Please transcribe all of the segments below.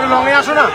লঙে আসো না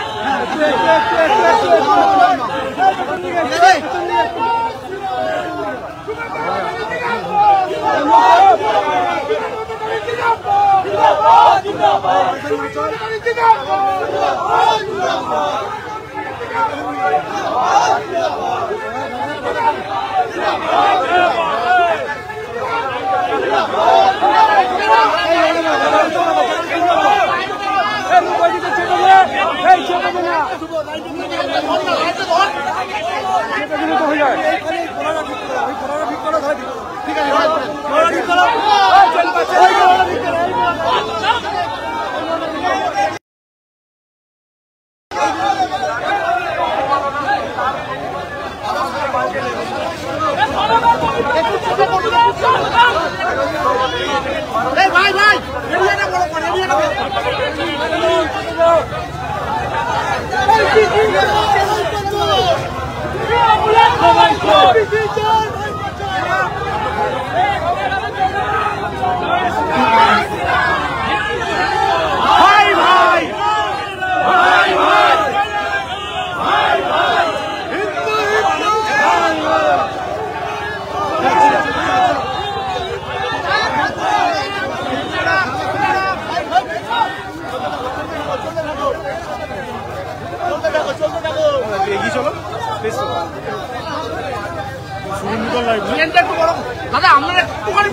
দাদা আমরা একটুখানি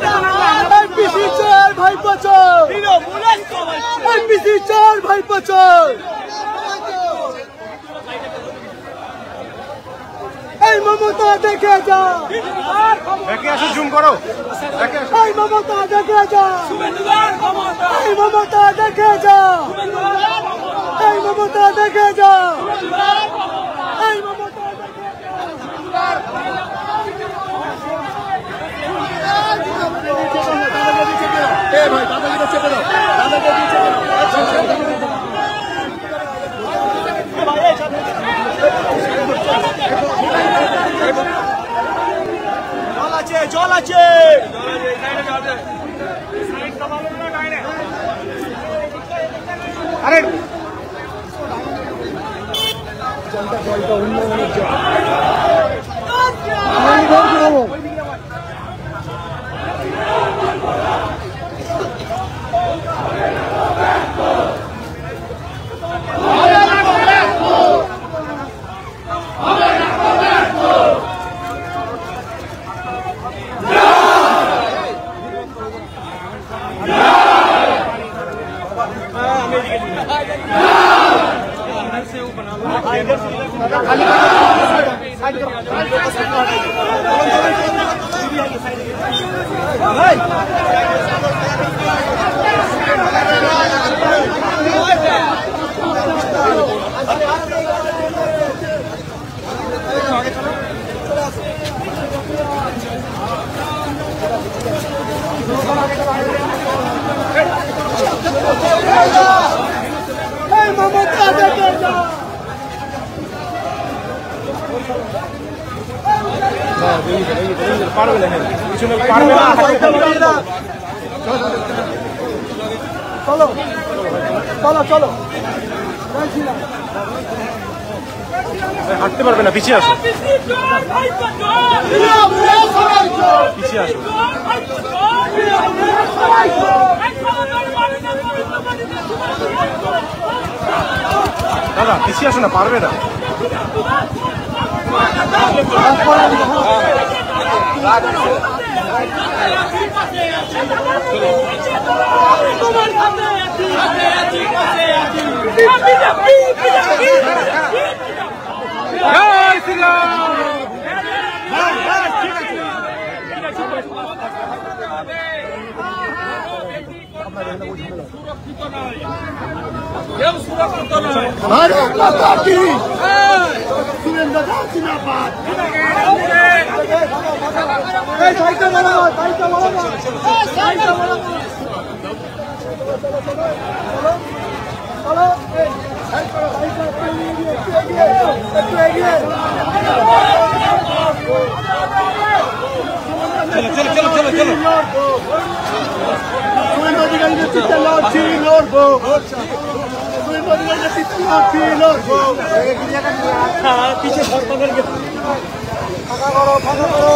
ভাই বছর এই মমতা দেখে যা দেখে আসো জুম করো এই মমতা দেখে যা এই মমতা দেখে যা এই মমতা দেখে যা এই মমতা ভাই দাদাকে চেপে দাও দাদাকে জল আছে আরে জলটা উন্নয়নের জল চলো চলো চলো হাঁটতে পারবে না পিছিয়ে আসো পিছিয়ে আসো দাদা পিছিয়ে আসো না পারবে না भारत माता की सुरेंद्र दास जिंदाबाद साइकिल वाला पीछे फाঁকা করো ফাঁকা করো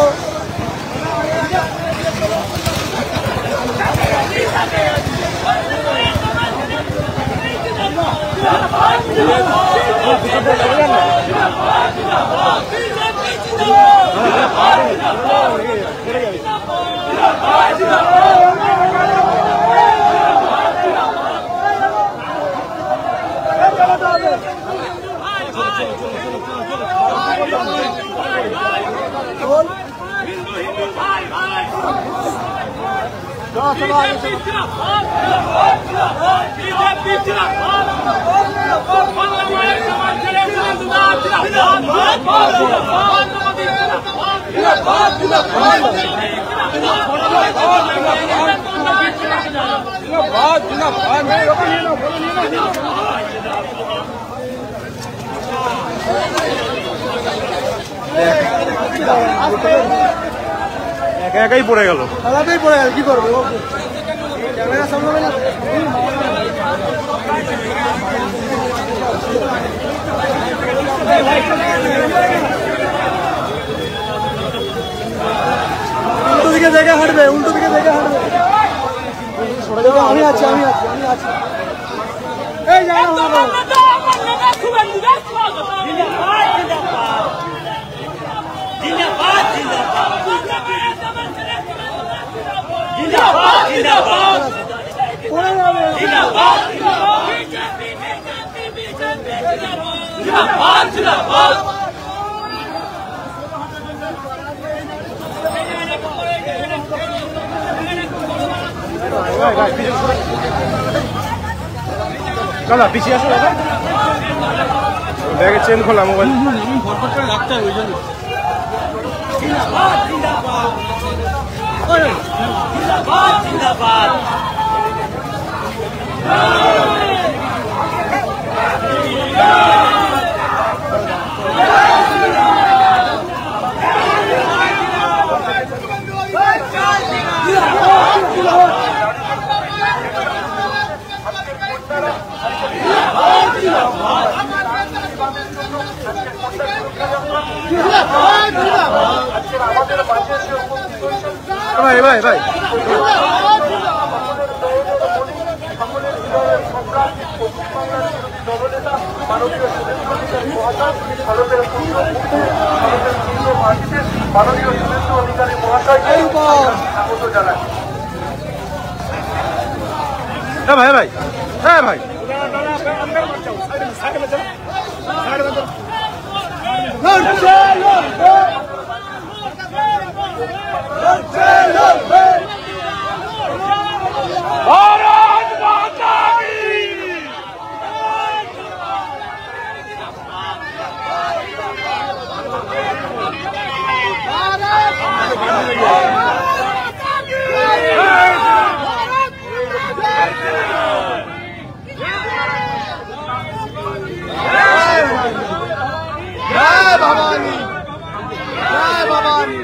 একাই পড়ে গেল আলাদাই পড়ে গেল কি করবে ক্যামেরা সামলাবে না উল্টো দিকে দেখে হাঁটবে উল্টো দিকে দেখে হাঁটবে আমি আছি এই জায়গা দাদা পিছিয়ে আসো দাদা ব্যাগের চেন খোলা মোবাইল ফটো করে রাখতে হবে ওই জন্য ভাই ভাই ভাই মাননীয় শুভেন্দু অধিকারী মহাশয়কে স্বাগত জানাই। হ্যাঁ ভাই ভাই হ্যাঁ ভাই भारत माता की जय भवानी जय भवानी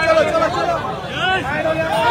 चलो चलो चलो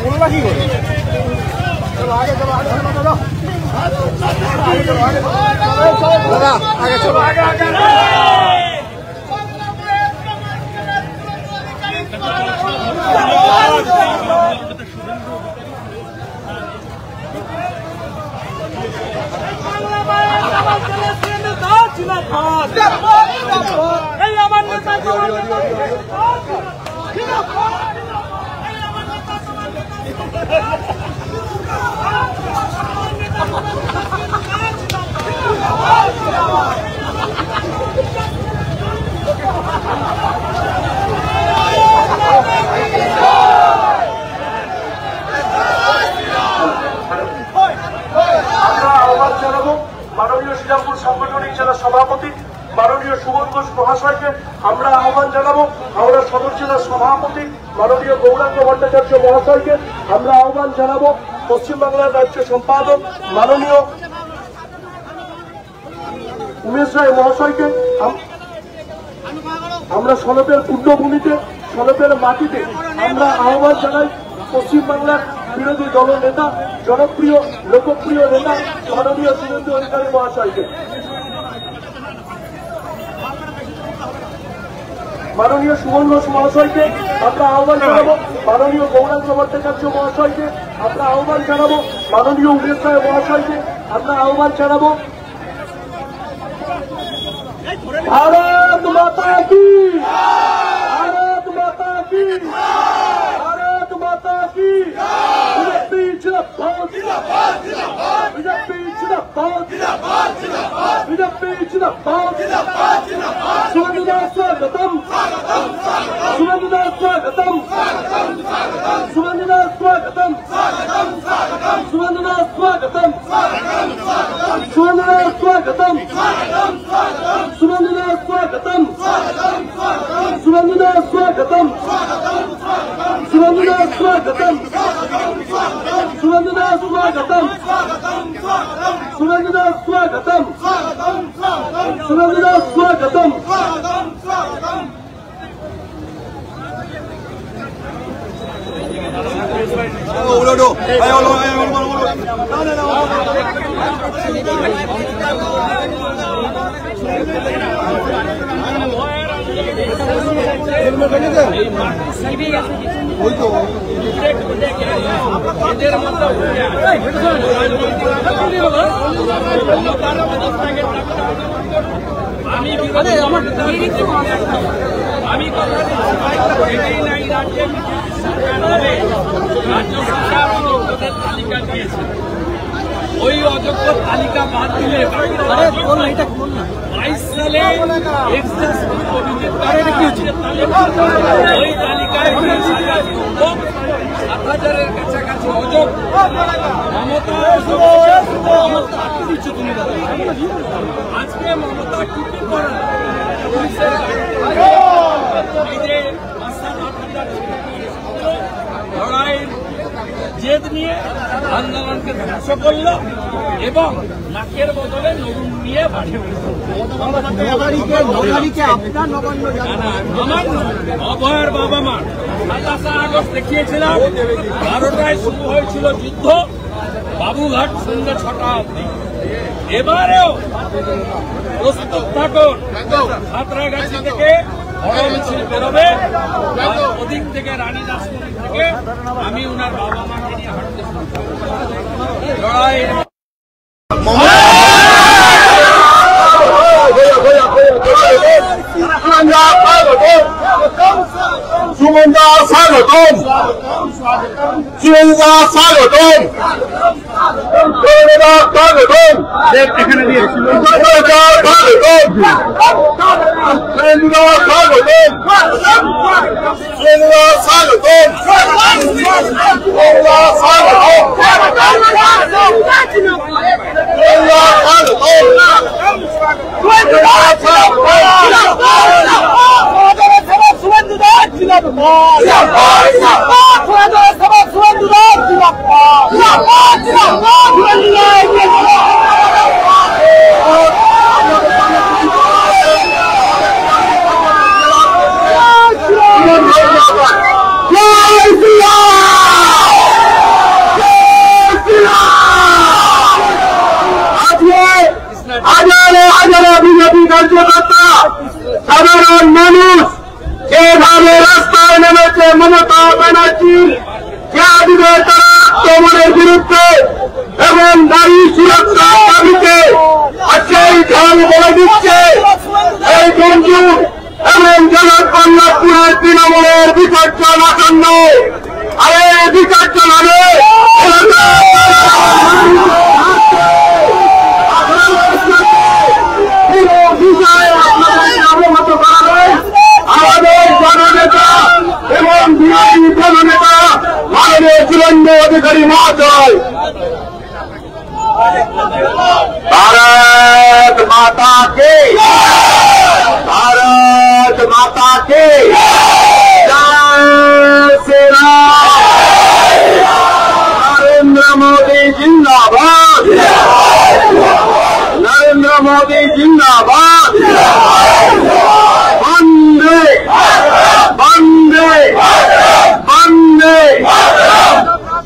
বললা কি করে? চলো আগে চলো আগে চলো দাদা আগে চলো আগে আগে মাননীয় শ্রীরামপুর সাংগঠনিক জেলা সভাপতি মাননীয় সুমন ঘোষ মহাশয়কে আমরা আহ্বান জানাবো। হাওড়া সদর জেলার সভাপতি মাননীয় গৌরাঙ্গ ভট্টাচার্য মহাশয়কে আমরা আহ্বান জানাবো। পশ্চিমবাংলার রাজ্য সম্পাদক মাননীয় উমেশ রায় মহাশয়কে আমরা সনপের পূর্ণভূমিতে সনপের মাটিতে আমরা আহ্বান জানাই। পশ্চিমবাংলার বিরোধী দল নেতা জনপ্রিয় লোকপ্রিয় নেতা মাননীয় শুভেন্দু অধিকারী মহাশয়কে মাননীয় সুমন ঘোষ মহাশয়কে আমরা আহ্বান জানাবো। মাননীয় গৌরাঙ্গ ভট্টাচার্য মহাশয়কে আমরা আহ্বান জানাবো। মাননীয় উমেশ রায় মহাশয়কে আমরা আহ্বান জানাবো। ভারত মাতা কি, ভারত মাতা কি, ভারত মাতা কি। বিজেপি জিন্দাবাদ, বিজেপি জিন্দাবাদ, বিজেপি জিন্দাবাদ। শুভেন্দুদা স্বাগতম, শুভেন্দুদা স্বাগতম, শুভেন্দুদা স্বাগতম, শুভেন্দুদা স্বাগতম, শুভেন্দুদা স্বাগতম, শুভেন্দুদা স্বাগতম, শুভেন্দুদা স্বাগতম, শুভেন্দুদা স্বাগতম, শুভেন্দুদা স্বাগতম, শুভেন্দুদা স্বাগতম, শুভেন্দুদা স্বাগতম। আমি কথা নাই রাজ্যে সরকার হবে, রাজ্য সরকার অযোগ্যদের তালিকা দিয়েছে। ওই অযোগ্য তালিকা বাদ দিলে 22 সালে ওই তালিকায় 7,000-এর কাছাকাছি অযোগ্য। আজকে মমতা কি করেন লড়াইয়ের জেদ নিয়ে আন্দোলনকে ধ্বংস করল এবং নাকের বদলে নরুন নিয়ে বাড়ি অভয়ের বাবা মা 27 আগস্ট দেখিয়েছিলাম। 12টায় শুরু হয়েছিল যুদ্ধ, বাবুঘাট সন্ধ্যে 6টা অবধি। এবারেও প্রস্তুত থাকুন। সাঁতরাগাছি থেকে বড় মিছিল বেরোবে, ওদিক থেকে রানী রাসমণি থেকে আমি ওনার বাবা মাকে নিয়ে হাঁটতে লড়াই। সুমন্দা স্বাগতম, সুমন্দা স্বাগতম, স্বাগতম, এখানে দিয়ে সুমন্দা স্বাগতম, সুমন্দা স্বাগতম, সুমন্দা স্বাগতম, সুমন্দা স্বাগতম, বিসর্জন আসন্ন, আরে বিসর্জন হবে আমাদের জননেতা এবং বিরোধী জননেতা মাননীয় সুরেন্দ্র অধিকারী মহাশয়। भारत माता के, भारत माता के जय श्री राम। नरेंद्र मोदी जिंदाबाद, नरेंद्र मोदी जिंदाबाद। वंदे वंदे वंदे।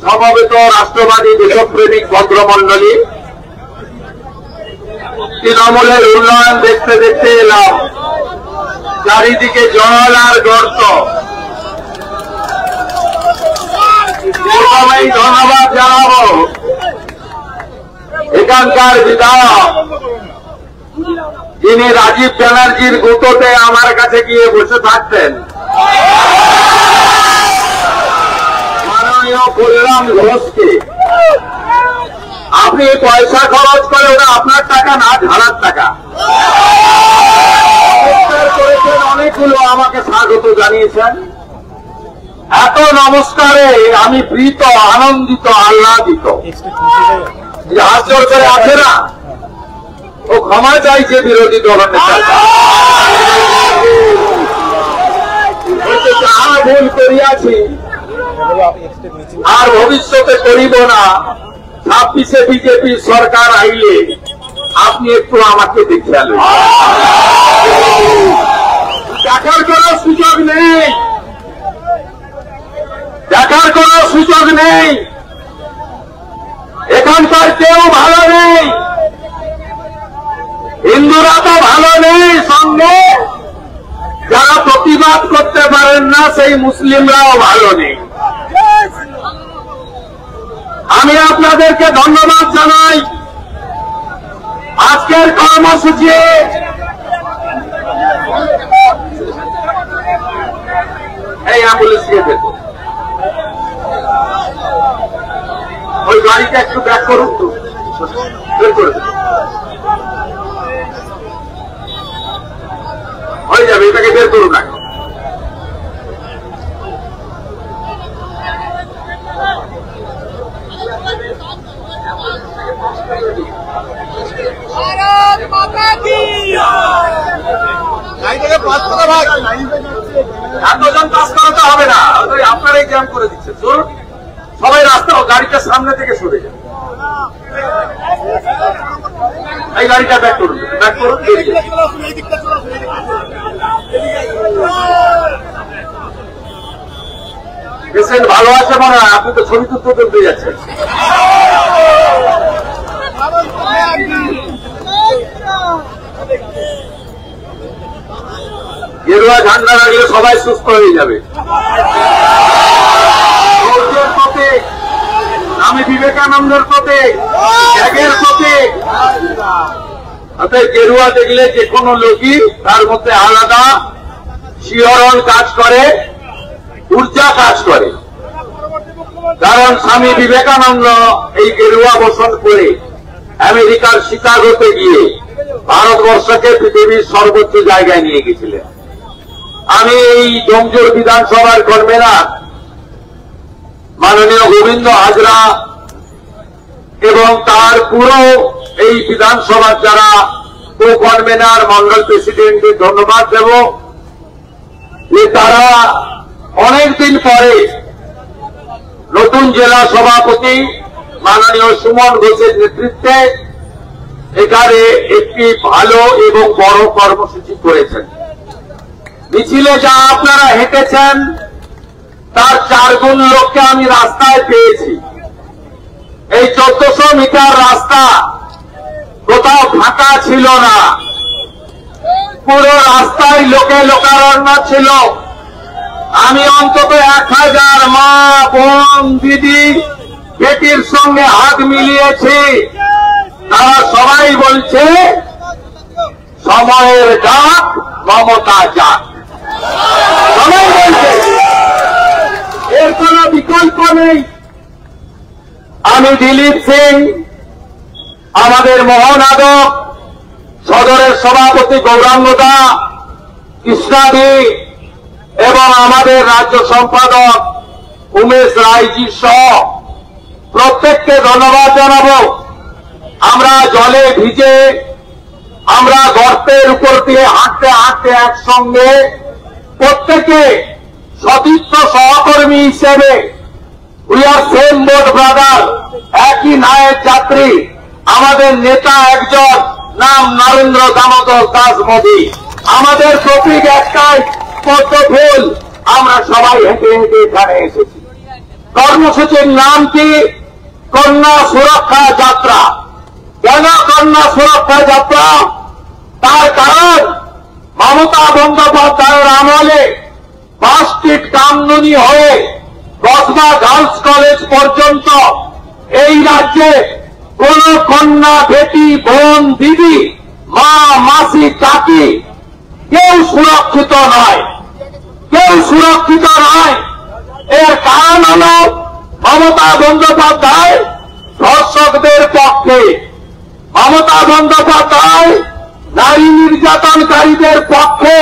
সমবেত রাষ্ট্রবাদী দেশপ্রেমিক ভদ্রমন্ডলী, তৃণমূলের উন্নয়ন দেখতে দেখতে এলাম, চারিদিকে জল আর গর্ত। প্রথমেই ধন্যবাদ জানাবো এখানকার বিধায়ক, যিনি রাজীব ব্যানার্জির গুঁতোতে আমার কাছে গিয়ে বসে থাকতেন, মাননীয় কল্যাণ ঘোষকে। আপনি পয়সা খরচ করে, ওটা আপনার টাকা না, ধারার টাকা করেছেন, অনেকগুলো আমাকে স্বাগত জানিয়েছেন। এত নমস্কারে আমি প্রীত, আনন্দিত, আহ্লাদিত। হাত জোর করে আছে না, ও ক্ষমা চাইছে বিরোধী দলনেতা, যাহা ভুল করিয়াছি আর ভবিষ্যতে করিব না। 26-এ বিজেপি সরকার আইলে আপনি একটু আমাকে দেখে আলেন, দেখার কোন সুযোগ নেই, দেখার কোন সুযোগ নেই। এখানকার কেউ ভালো নেই, হিন্দুরা তো ভালো নেই, সঙ্গে যারা প্রতিবাদ করতে পারেন না সেই মুসলিমরাও ভালো নেই। আমি আপনাদেরকে ধন্যবাদ জানাই। আজকের কর্মসূচি এই অ্যাম্বুলেন্সকে দেখো, ওই গাড়িটা একটু ব্যাক করুন তো, বের করে দেবো, হয়ে যাবে, এটাকে বের করুন না। এতজন পাস করাতে হবে না, আপনারাই জ্যাম করে দিচ্ছে। সবাই রাস্তা, গাড়িটা সামনে থেকে সরে যান, এই গাড়িটা ব্যাক করুন, ব্যাক করুন। পেশেন্ট ভালো আছে মনে হয়, আপনি তো ছবি তুলতে তুলতে যাচ্ছেন। গেরুয়া ঝান্ডা রাখলে সবাই সুস্থ হয়ে যাবে। প্রতীক, আমি বিবেকানন্দের প্রতীক, ত্যাগের প্রতীক। অর্থাৎ গেরুয়া দেখলে যে কোনো লোকই তার মধ্যে আলাদা শিহরণ কাজ করে, ঊর্জা কাজ করে। কারণ স্বামী বিবেকানন্দ এই গেরুয়া বসন করে আমেরিকার শিকাগোতে গিয়ে ভারতবর্ষকে পৃথিবীর সর্বোচ্চ জায়গায় নিয়ে গেছিলেন। আমি এই ডোমজুর বিধানসভার কনভেনার মাননীয় গোবিন্দ হাজরা এবং তার পুরো এই বিধানসভার যারা কো কনভেনার, মন্ডল প্রেসিডেন্টদের ধন্যবাদ দেব যে তারা অনেকদিন পরে নতুন জেলা সভাপতি মাননীয় সুমন ঘোষের নেতৃত্বে এখানে একটি ভালো এবং বড় কর্মসূচি করেছেন। মিছিলে যা আপনারা হেঁটেছেন তার 4 গুণ লোককে আমি রাস্তায় পেয়েছি। এই 1400 মিটার রাস্তা কোথাও ফাঁকা ছিল না, পুরো রাস্তায় লোকে লোকারণ্য ছিল। আমি অন্তত 1000 মা, বোন, দিদি, বেটির সঙ্গে হাত মিলিয়েছি। তারা সবাই বলছে সময়ের ডাক, মমতা যাক। সবাই বলছে বিকল্প নেই। আমি দিলীপ সিং, আমাদের মহানাদক সদরের সভাপতি গৌরাঙ্গ দা, কৃষ্ণাদি এবং আমাদের রাজ্য সম্পাদক উমেশ রায়জি সহ প্রত্যেককে ধন্যবাদ জানাবো। আমরা জলে ভিজে, আমরা গর্তের উপর দিয়ে হাঁটতে হাঁটতে একসঙ্গে প্রত্যেকে সতীর্থ সহকর্মী হিসেবে we are same boat brother, একই নায়ের যাত্রী। আমাদের নেতা একজন, নাম নরেন্দ্র দামোদর দাস মোদী। আমাদের প্রতীক একটাই, পদ্ম ফুল। আমরা সবাই হেঁটে হেঁটে এখানে এসেছি। কর্মসূচির নাম কি? কন্যা সুরক্ষা যাত্রা। কেন কন্যা সুরক্ষা যাত্রা? তার কারণ মমতা বন্দ্যোপাধ্যায়ের আমলে 5 ফিট কামদুনি হয়ে কসবা গার্লস কলেজ পর্যন্ত এই রাজ্যে কোন কন্যা, বেটি, বোন, দিদি, মা, মাসি, কাকি কেউ সুরক্ষিত নয়, কেউ সুরক্ষিত নয়। এর কারণ হল মমতা বন্দ্যোপাধ্যায় ধর্ষকদের পক্ষে, মমতা বন্দ্যোপাধ্যায় নারী নির্যাতনকারীদের পক্ষে,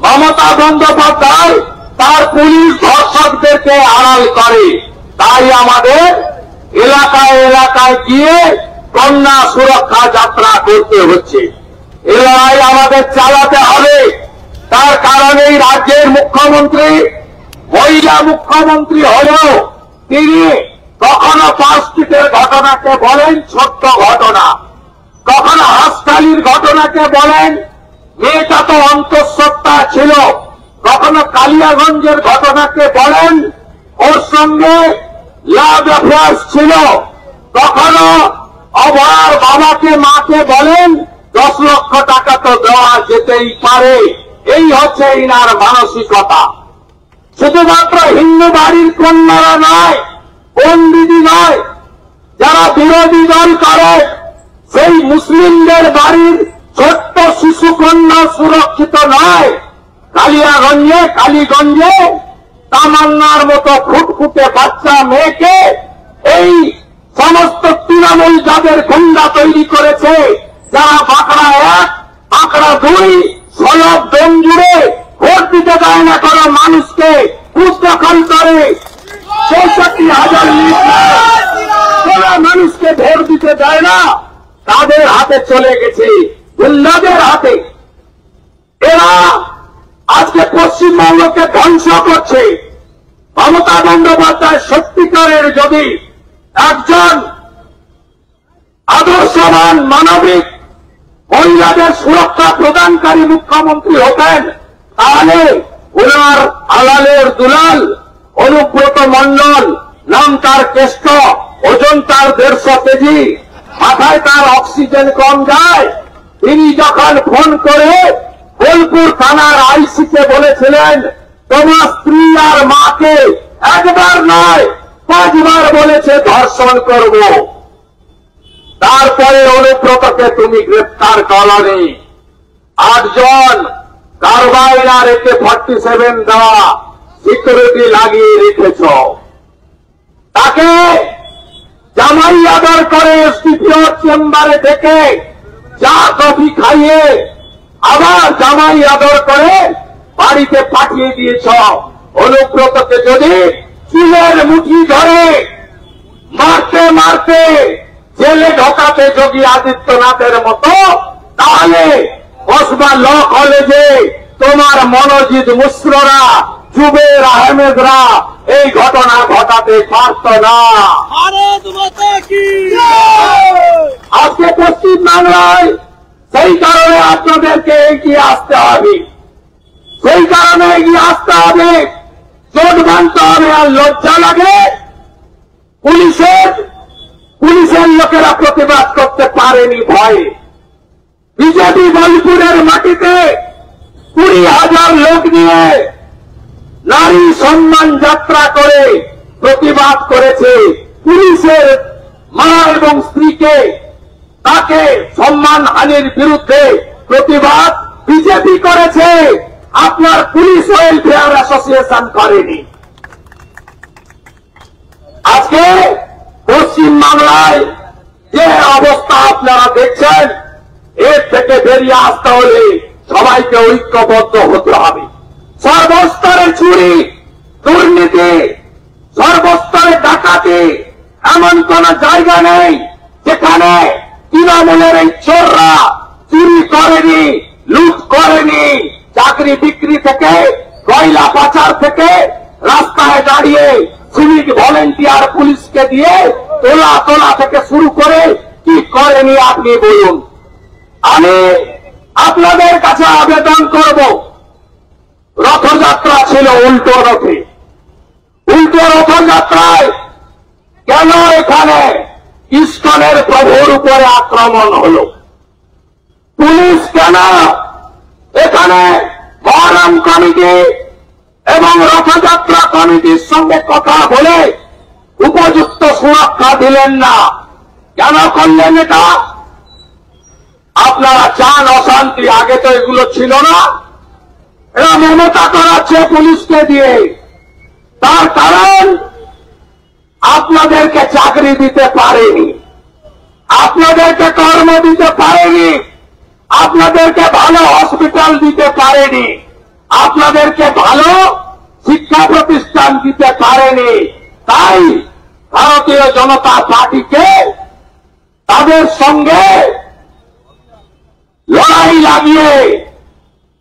মমতা বন্দ্যোপাধ্যায় তার পুলিশ ধর্ষকদেরকে আড়াল করে। তাই আমাদের এলাকায় এলাকায় গিয়ে কন্যা সুরক্ষা যাত্রা করতে হচ্ছে। এ লড়াই আমাদের চালাতে হবে। তার কারণে রাজ্যের মুখ্যমন্ত্রী, মহিলা মুখ্যমন্ত্রী হলেও তিনি কখনো 5 ফিটের ঘটনাকে বলেন ছোট্ট ঘটনা, কখনো হাসখালির ঘটনাকে বলেন মেয়েটা তো অন্তঃসত্ত্বা ছিল, কখনো কালিয়াগঞ্জের ঘটনাকে বলেন ওর সঙ্গে লাভ অ্যাফেয়ার্স ছিল, কখনো অভয়ার বাবাকে মাকে বলেন 10 লক্ষ টাকা তো দেওয়া যেতেই পারে। এই হচ্ছে ইনার মানসিকতা। শুধুমাত্র হিন্দু বাড়ির কন্যারা নয়, কোন দিদি নয়, যারা বিরোধী দল করে সেই মুসলিমদের বাড়ির ছোট্ট শিশু কন্যা সুরক্ষিত নয়। কালিয়াগঞ্জে, কালীগঞ্জে তামান্নার মতো ফুটফুটে বাচ্চা মেয়েকে এই সমস্ত তৃণমূল যাদের গুন্ডা তৈরি করেছে, যারা বাঁকড়া 1, বাঁকড়া 2, সলভ দম জুড়ে ভোট দিতে দেয় না কোনো মানুষকে, উদ্দখল করে ৬৬,০০০ মানুষকে ভোট দিতে দেয় না, তাদের হাতে চলে গেছে, গুন্ডাদের হাতে। এরা আজকে পশ্চিমবঙ্গকে ধ্বংস করছে। মমতা বন্দ্যোপাধ্যায় সত্যিকারের যদি একজন আদর্শবান, মানবিক, মহিলাদের সুরক্ষা প্রদানকারী মুখ্যমন্ত্রী হতেন, তাহলে ওনার আলালের দুলাল অনুব্রত মণ্ডল, নাম তার কেষ্ট, ওজন তার 150 কেজি, মাথায় তার অক্সিজেন কম যায়, তিনি যখন ফোন করে বোলপুর থানার আইসিকে বলেছিলেন তোমার স্ত্রী আর মাকে একবার নয় 5 বার বলেছে ধর্ষণ করব, তারপরে অনুব্রতকে তুমি গ্রেফতার করনি। 8 জন কারবাইন আর AK-47 দেওয়া সিকিউরিটি লাগিয়ে রেখেছ। তাকে জামাই আদর করে এসডিপিও চেম্বারে ডেকে চা কফি খাইয়ে আবার জামাই আদর করে বাড়িতে পাঠিয়ে দিয়েছ। অনুব্রতকে যদি চুলের মুঠি ধরে মারতে মারতে জেলে ঢোকাতে যোগী আদিত্যনাথের মতো, তাহলে কসবা ল কলেজে তোমার মনোজিৎ মিশ্ররা, জুবের আহমেদরা এই ঘটনা ঘটাতে পারত না। আজকে পশ্চিম বাংলায় সেই কারণে আপনাদেরকে এগিয়ে আসতে হবে, সেই কারণে এগিয়ে আসতে হবে, জোট বাঁধতে হবে। আর লজ্জা লাগে পুলিশের লোকেরা প্রতিবাদ করতে পারেনি ভয়ে। বিজেপি বোলপুরের মাটিতে 20,000 লোক নিয়ে নারী সম্মান যাত্রা করে প্রতিবাদ করেছে। পুলিশের মা এবং স্ত্রীকে, তাকে সম্মানহানির বিরুদ্ধে প্রতিবাদ বিজেপি করেছে, আপনার পুলিশ ওয়েলফেয়ার অ্যাসোসিয়েশন করেনি। আজকে পশ্চিম বাংলায় যে অবস্থা আপনারা দেখছেন, এর থেকে বেরিয়ে আসতে হলে সবাইকে ঐক্যবদ্ধ হতে হবে। সর্বস্তরে চুরি, দুর্নীতি, সর্বস্তরে ডাকাতি, এমন কোন জায়গা নেই যেখানে তৃণমূলের এই চোররা চুরি করেনি, লুট করেনি। চাকরি বিক্রি থেকে, কয়লা পাচার থেকে, রাস্তায় দাঁড়িয়ে সিভিক ভলেন্টিয়ার পুলিশকে দিয়ে তোলা থেকে শুরু করে কি করেনি আপনি বলুন। আমি আপনাদের কাছে আবেদন করব, রথযাত্রা ছিল উল্টো রথে, উল্টো রথযাত্রায় কেন এখানে ইস্কনের প্রভুর উপরে আক্রমণ হল? পুলিশ কেন এখানে মহরম কমিটি এবং রথযাত্রা কমিটির সঙ্গে কথা বলে উপযুক্ত সুরক্ষা দিলেন না? কেন করলেন এটা? আপনারা চান অশান্তি, আগে তো এগুলো ছিল না। এরা মমতা করাচ্ছে পুলিশকে দিয়ে। তার কারণ আপনাদেরকে চাকরি দিতে পারেনি, আপনাদেরকে কর্ম দিতে পারেনি, আপনাদেরকে ভালো হসপিটাল দিতে পারেনি, আপনাদেরকে ভালো শিক্ষা প্রতিষ্ঠান দিতে পারেনি। তাই ভারতীয় জনতা পার্টিকে তাদের সঙ্গে লড়াই লাগিয়ে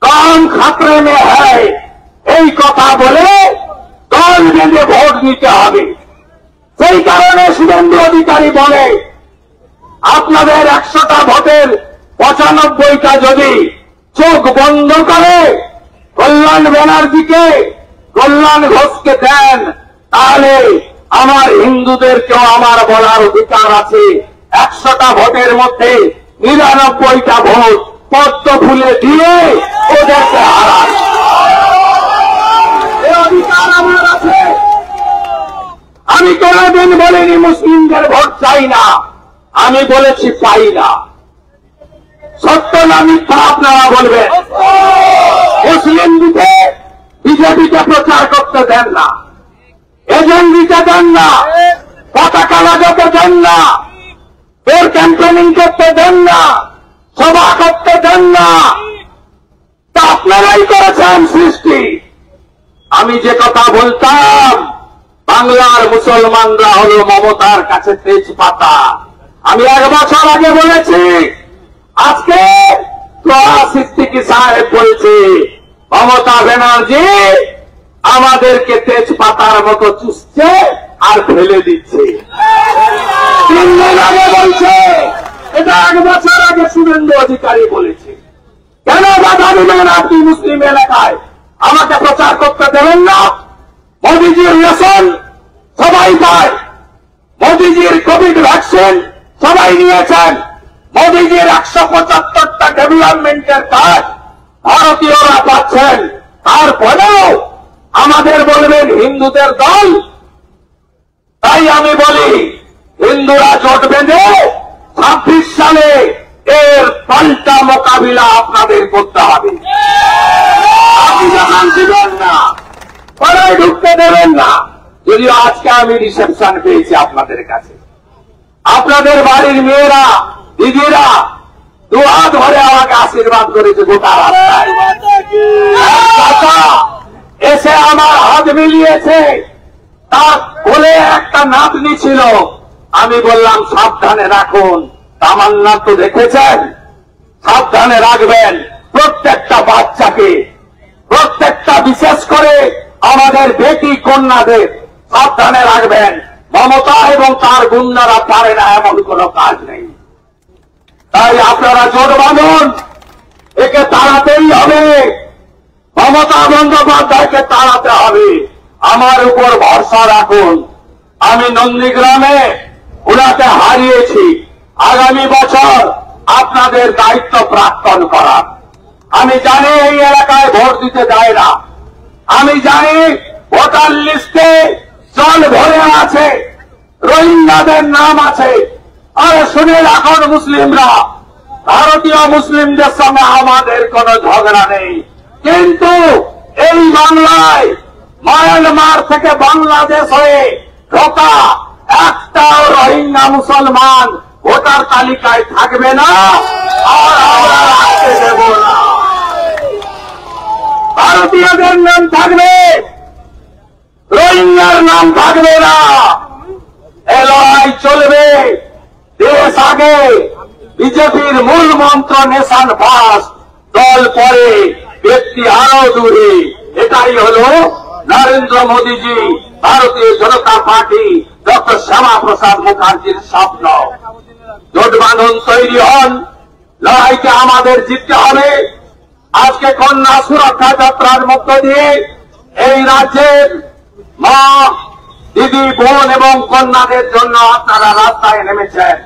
কম খাতরে মে হয় এই কথা বলে দল বেঁধে ভোট দিতে হবে। সেই কারণে শুভেন্দু অধিকারী বলে, আপনাদের 100টা ভোটের 95টা যদি চোখ বন্ধ করে কল্যাণ ব্যানার্জিকে, কল্যাণ ঘোষকে দেন, তাহলে আমার হিন্দুদেরকেও আমার বলার অধিকার আছে। 100টা ভোটের মধ্যে 99টা ভোট পদ্ম ফুলে দিয়ে ওদেরকে হারান, এই অধিকার আমার আছে। আমি কোনদিন বলিনি মুসলিমদের ভোট চাই না, আমি বলেছি পাই না। সত্য না মিথ্যা আপনারা বলবেন। মুসলিম দিকে বিজেপিকে প্রচার করতে দেন না, এজেন্ট দিতে দেন না, পতাকা লাগাতে দেন না, ভোট ক্যাম্পেনিং করতে দেন না, সভা করতে দেন না। তা আপনারাই করেছেন সৃষ্টি। আমি যে কথা বলতাম, বাংলার মুসলমানরা হলো মমতার কাছে তেজপাতা। আমি 1 বছর আগে বলেছি, আজকে সিদ্দিকী সাহেব বলছে মমতা ব্যানার্জি আমাদেরকে তেজপাতার মতো চুষছে আর ফেলে দিচ্ছে। 3 দিন আগে বলছে, এটা 1 বছর আগে শুভেন্দু অধিকারী বলেছে। কেন বাধা দিবেন আপনি মুসলিম এলাকায়? আমাকে প্রচার করতে দেবেন না? মোদিজির রেশন সবাই পায়, মোদিজির কোভিড ভ্যাকসিন সবাই নিয়েছেন, মোদিজির 175টা ডেভেলপমেন্টের কাজ ভারতীয়রা পাচ্ছেন। তারপরেও আমাদের বলবেন হিন্দুদের দল। তাই আমি বলি, হিন্দুরা জোট বেঁধে 26 সালে এর পাল্টা মোকাবিলা আপনাদের করতে হবে। আপনি যখন দিবেন না, পাড়ায় ঢুকতে দেবেন না। যদিও আজকে আমি রিসেপশন পেয়েছি আপনাদের কাছে, আপনাদের বাড়ির মেয়েরা, দিদিরা 2 হাত ধরে আমাকে আশীর্বাদ করেছে গোটা রাস্তায়। এসে আমার হাত মিলিয়েছে, তার কোলে একটা নাতনি ছিল। আমি বললাম সাবধানে রাখুন। তামান্না তো দেখেছেন, সাবধানে রাখবেন প্রত্যেকটা বাচ্চাকে, প্রত্যেকটা বিশেষ করে আমাদের বেটি কন্যাদের সাবধানে রাখবেন। মমতা এবং তার গুন্ডারা পারে না এমন কোন কাজ নেই। তাই আপনারা জোট বাঁধুন, একে তাড়াতেই হবে। মমতা বন্দ্যোপাধ্যায়কে তাড়াতে হবে। আমার উপর ভরসা রাখুন। আমি নন্দীগ্রামে ওনাকে হারিয়েছি। আগামী বছর আপনাদের দায়িত্ব প্রাক্তন করার। আমি জানি এই এলাকায় ভোট দিতে যায় না, আমি জানি ভোটার লিস্টে জল ভরে আছে, রোহিঙ্গাদের নাম আছে। আরে শুনে রাখুন মুসলিমরা, ভারতীয় মুসলিমদের সঙ্গে আমাদের কোন ঝগড়া নেই, কিন্তু এই বাংলায় মায়ানমার থেকে বাংলাদেশ হয়ে ধোঁকা, একটাও রোহিঙ্গা মুসলমান ভোটার তালিকায় থাকবে না, আর আমরা রাখতে দেব না। ভারতীয়দের নাম থাকবে, রোহিঙ্গার নাম থাকবে না। এ লড়াই চলবে, দেশ আগে, বিজেপির মূল মন্ত্র নেশন ফার্স্ট, দল পরে, ব্যক্তি আরো দূরে। এটাই হলো নরেন্দ্র মোদীজি, ভারতীয় জনতা পার্টি, ডক্টর শ্যামা প্রসাদ মুখার্জির স্বপ্ন। জোটবাঁধন তৈরি হন, লড়াইকে আমাদের জিততে হবে। আজকে কন্যা সুরক্ষা যাত্রার মধ্য দিয়ে এই রাজ্যের মা, দিদি, বোন এবং কন্যাদের জন্য আপনারা রাস্তায় নেমেছেন।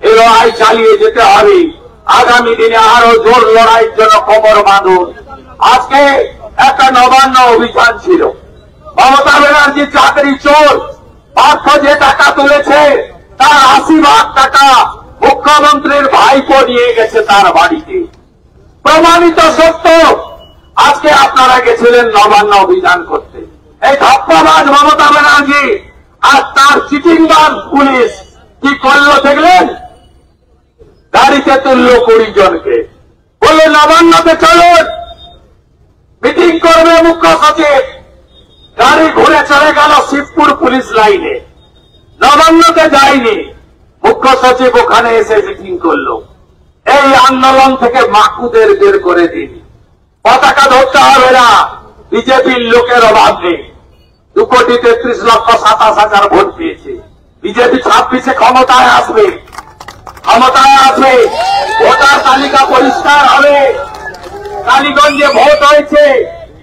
এই লড়াই চালিয়ে যেতে হবে। আগামী দিনে আরো জোর লড়াইয়ের জন্য কোমর বাঁধুন। আজকে একটা নবান্ন অভিযান ছিল। মমতা ব্যানার্জি চাকরি চোর, পার্থ যে টাকা তুলেছে তার ৮০ লাখ টাকা মুখ্যমন্ত্রীর ভাইপো নিয়ে গেছে তার বাড়িতে। প্রমাণিত সত্য। আজকে আপনারা গেছিলেন নবান্ন অভিযান করতে। এই ধাপ্পাবাজ মমতা ব্যানার্জি আর তার চিটিংবাজ পুলিশ কি করলো দেখলেন? গাড়িতে তুললো ২০ জনকে, বললো নবান্নতে চলুন, মিটিং করবে মুখ্য সচিব। গাড়ি ঘুরে চলে গেল শিবপুর পুলিশ লাইনে, নবান্নতে যায়নি। মুখ্য সচিব ওখানে এসে মিটিং করলো। এই আন্দোলন থেকে মাকুদের বের করে দিন, পতাকা ধরতে হবে না, বিজেপির লোকের অভাব নেই। ২,৩৩,২৭,০০০ ভোট পেয়েছে বিজেপি। ২৬-এ ক্ষমতায় আসবে, ক্ষমতায় আসবে, ভোটার তালিকা পরিষ্কার হবে। কালীগঞ্জে ভোট হয়েছে,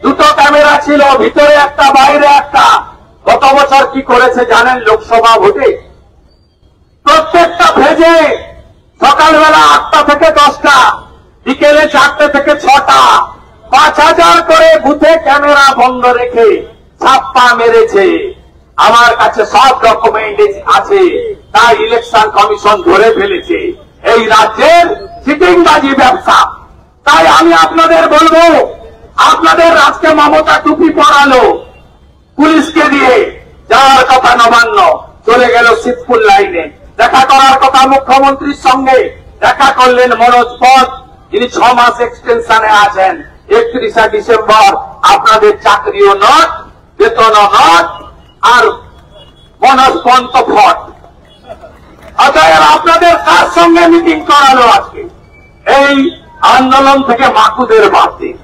2টো ক্যামেরা ছিল, ভিতরে একটা বাইরে একটা। গত বছর কি করেছে জানেন? লোকসভা ভোটে প্রত্যেকটা ভেজে সকালবেলা 8টা থেকে 10টা, বিকেলে 4টে থেকে 6টা, 5000 করে বুথে ক্যামেরা বন্ধ রেখে ছাপ্পা মেরেছে। আমার কাছে সব ডকুমেন্ট আছে, তাই ইলেকশন কমিশন ধরে ফেলেছে। এই রাজ্যের চিটিংবাজি ব্যবসা। তাই আমি আপনাদের বলবো, আপনাদের আজকে মমতা টুপি পরালো পুলিশকে দিয়ে, যাওয়ার কথা নবান্ন, চলে গেল শিবপুর লাইনে। দেখা করার কথা মুখ্যমন্ত্রীর সঙ্গে, দেখা করলেন মনোজ পথ, যিনি 6 মাস এক্সটেনশনে আছেন। 31শে ডিসেম্বর আপনাদের চাকরিও নট, বেতনও নট, আর মনোজ পন্ত ফট। অতএব আপনাদের কার সঙ্গে মিটিং করালো আজকে? এই আন্দোলন থেকে মাকুদের বাদ দিন।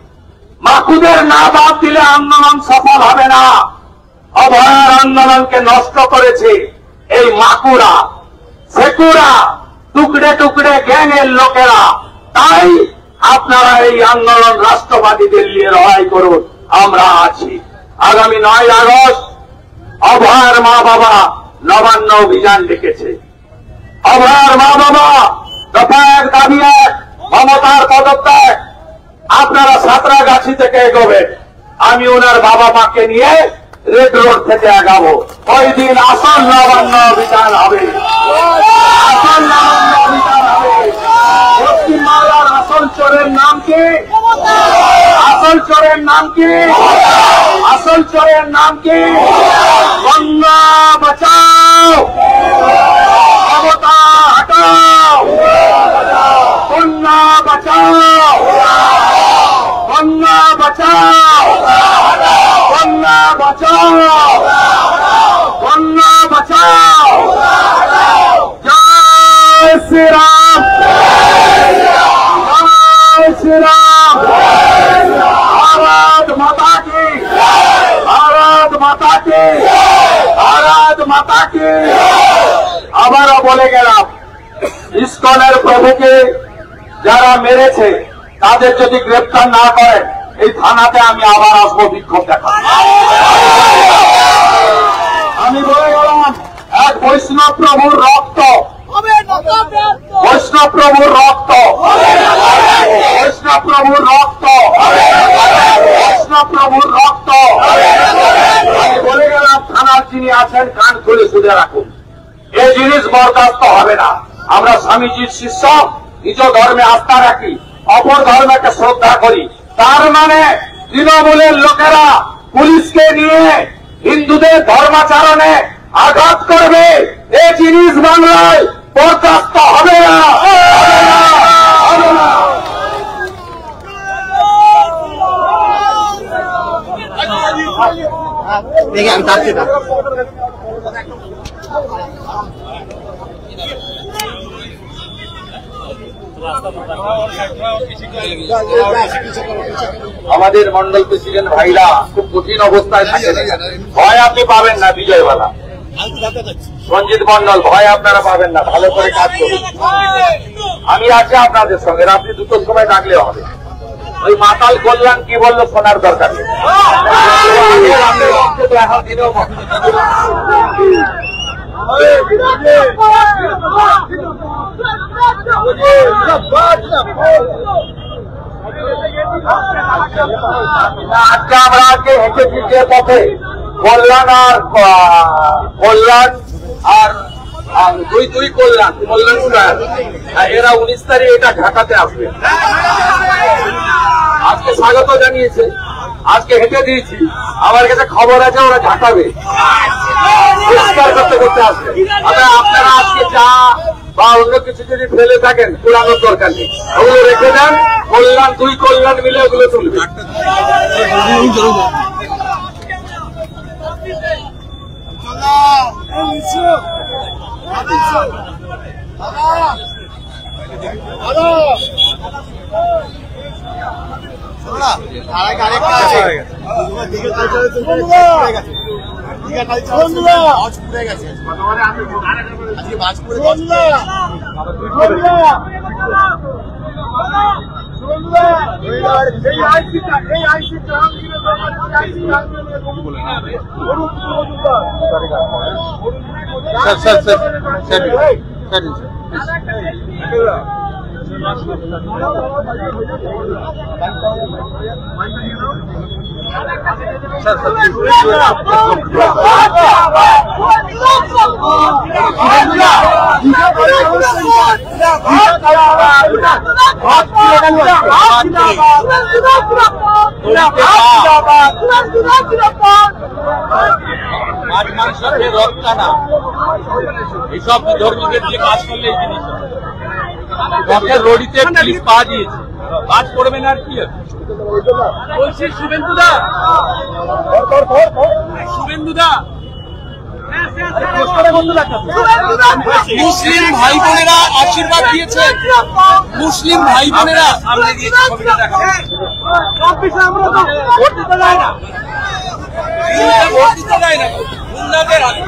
মাকুদের না বাদ দিলে আন্দোলন সফল হবে না। অভয়ার আন্দোলনকে নষ্ট করেছে এই মাকুরা, সেকুরা, টুকরে টুকরে গ্যাংয়ের লোকেরা। তাই আপনারা এই আন্দোলন রাষ্ট্রবাদীদের নিয়ে লড়াই করুন, আমরা আছি। আগামী 9 আগস্ট অভয়ার মা বাবা নবান্ন অভিযান ডেকেছে। অভয়ার মা বাবা দফা 1 দাবি 1, মমতার পদত্যাগ। আপনারা সাঁতরাগাছি থেকে এগোবেন, আমি ওনার বাবা মাকে নিয়ে রেড রোড থেকে আগাবো। ওই দিন আসল নবান্ন অভিযান হবে, আসল নবান্ন অভিযান হবে। পশ্চিমবাংলার আসল চোরের নাম কি? আসল চোরের নাম কি? আসল চোরের নাম কি? গঙ্গা বাঁচাও, মমতা হটাও, গঙ্গা বাঁচাও, গঙ্গা বাঁচাও, গঙ্গা বাঁচাও, গঙ্গা বাঁচাও। জয় শ্রীরাম, জয় শ্রীরাম। ভারত মাতা কি, ভারত মাতা কি, ভারত মাতা কি। আবারও বলে গেলাম, ইসকনের প্রভুকে যারা মেরেছে তাদের যদি গ্রেপ্তার না করেন, এই থানাতে আমি আবার আসবো বিক্ষোভ দেখা। আমি বলে গেলাম, এক বৈষ্ণব প্রভুর রক্ত, বৈষ্ণব প্রভুর রক্ত, বৈষ্ণব প্রভুর রক্ত, বৈষ্ণব প্রভুর রক্ত। আমি বলে গেলাম, থানার যিনি আছেন কান খুলে শুনে রাখুন, এই জিনিস বরদাস্ত হবে না। আমরা স্বামীজির শিষ্য, নিজ ধর্মে আস্থা রাখি, অপর ধর্মকে শ্রদ্ধা করি। তার মানে তৃণমূলের লোকেরা পুলিশকে নিয়ে হিন্দুদের ধর্মাচরণে আঘাত করবে, এই জিনিস বাংলায় বরদাস্ত হবে না, হবে না। দেখি আমি তার সেটা আমাদের মন্ডল প্রেসিডেন্ট ভাইরা খুব কঠিন অবস্থায় থাকেন, ভয় আপনি পাবেন না। বিজয়বালা সঞ্জিত মন্ডল, ভয় আপনারা পাবেন না, ভালো করে কাজ করুন। আমি আছি আপনাদের সঙ্গে, রাত্রি 2টোর সময় ডাকলে হবে। ওই মাতাল কল্যাণ কি বললো শোনার দরকার নেই। আজকে আমরা হেঁটেছি যে পথে কল্যাণ আর দুই কল্যাণ স্কয়ার, এরা 19 তারিখ এটা ঢাকাতে আসবে। আজকে স্বাগত জানিয়েছে, আজকে হেঁটে দিয়েছি, আমার কাছে খবর আছে ওরা ঢাকাবে, পরিষ্কার করতে করতে আসবে। আপনারা আজকে চা বা অন্য কিছু যদি ফেলে থাকেন পুরানোর দরকার নেই, ওগুলো রেখে যান। কল্যাণ দুই কল্যাণ মিলে ওগুলো চলবে। এইসব ধর্মীদের যে কাজ করলে এই জিনিস রথের রড়িতে পুলিশ পা দিয়েছে, কাজ করবে না আর কি বলছি। শুভেন্দুদা, শুভেন্দুদা, মুসলিম ভাই বোনেরা আশীর্বাদ দিয়েছে, মুসলিম ভাই বোনেরা সামনে গিয়ে ছবিটা দেখা ভোট দিতে যায় না, ভোট দিতে যায় না গুন্ডাদের হাতে।